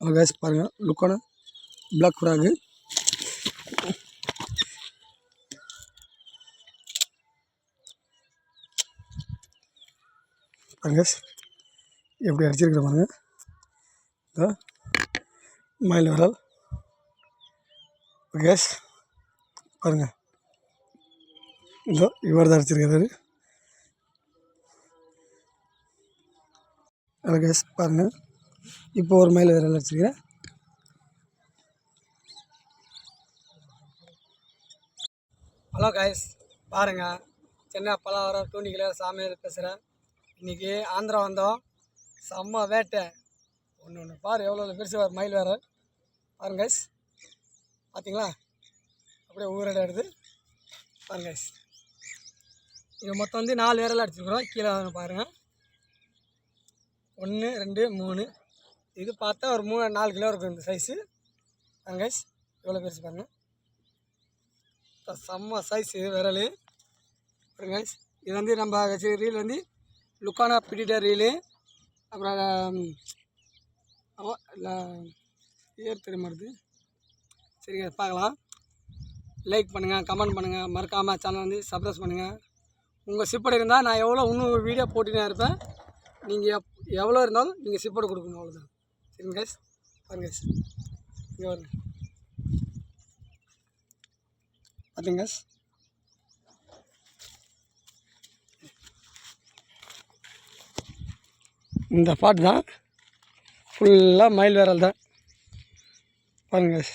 guys பாருங்கள் லுக்கான black frock பாருங்க எப்படி அடிச்சிருக்கிற பாருங்க மயில் விரல் கேஸ் பாருங்கள் இவர் தான் அடிச்சிருக்கிறாரு ஹலோ கேஸ் பாருங்கள் இப்போ ஒரு மயில் விரல் அடிச்சிருக்கிறேன் ஹலோ கைஸ் பாருங்கள் சென்னை பலாவரம் தூண்டிக்கல சாமியார் பேசுகிறேன் இன்றைக்கி ஆந்திரா வந்தோம் செம்ம வேட்டை ஒன்று பாரு எவ்வளோ பெருசு மயில் வேறு பாருங்க கைஸ் பார்த்தீங்களா அப்படியே ஊரடை எடுத்து பாருங்க கைஸ் இது மொத்தம் வந்து 4 விரல் அடிச்சிருக்கிறோம் கீழே பாருங்கள் 1 2 3 இது பார்த்தா ஒரு 4 கிலோ இருக்கும் இந்த சைஸு பாருங்க கைஸ் எவ்வளோ பெருசு பாருங்கள் செம்ம சைஸ் இது விரல் பாருங்க கைஸ் இது வந்து நம்ம ரீல் வந்து லுக்கானா பிடிட்டர் ரீலு அப்புறம் இல்லை பேர் தெரிய மாட்டுது சரிங்க பார்க்கலாம் லைக் பண்ணுங்கள் கமெண்ட் பண்ணுங்கள் மறக்காமல் சேனல் வந்து சப்ஸ்கிரைப் பண்ணுங்கள் உங்கள் சிப்படை இருந்தால் நான் இன்னும் வீடியோ போட்டுனே இருப்பேன் நீங்கள் எவ்வளோ இருந்தாலும் நீங்கள் சிப்படை கொடுக்கணும் அவ்வளோதான் சரிங்க கைஸ் பாருங்க கைஸ் இங்கே வருங்க பார்த்தீங்க கைஸ் இந்த பாட்டு தான் ஃபுல்லாக மயில் விரல் தான் பாருங்க கைஸ்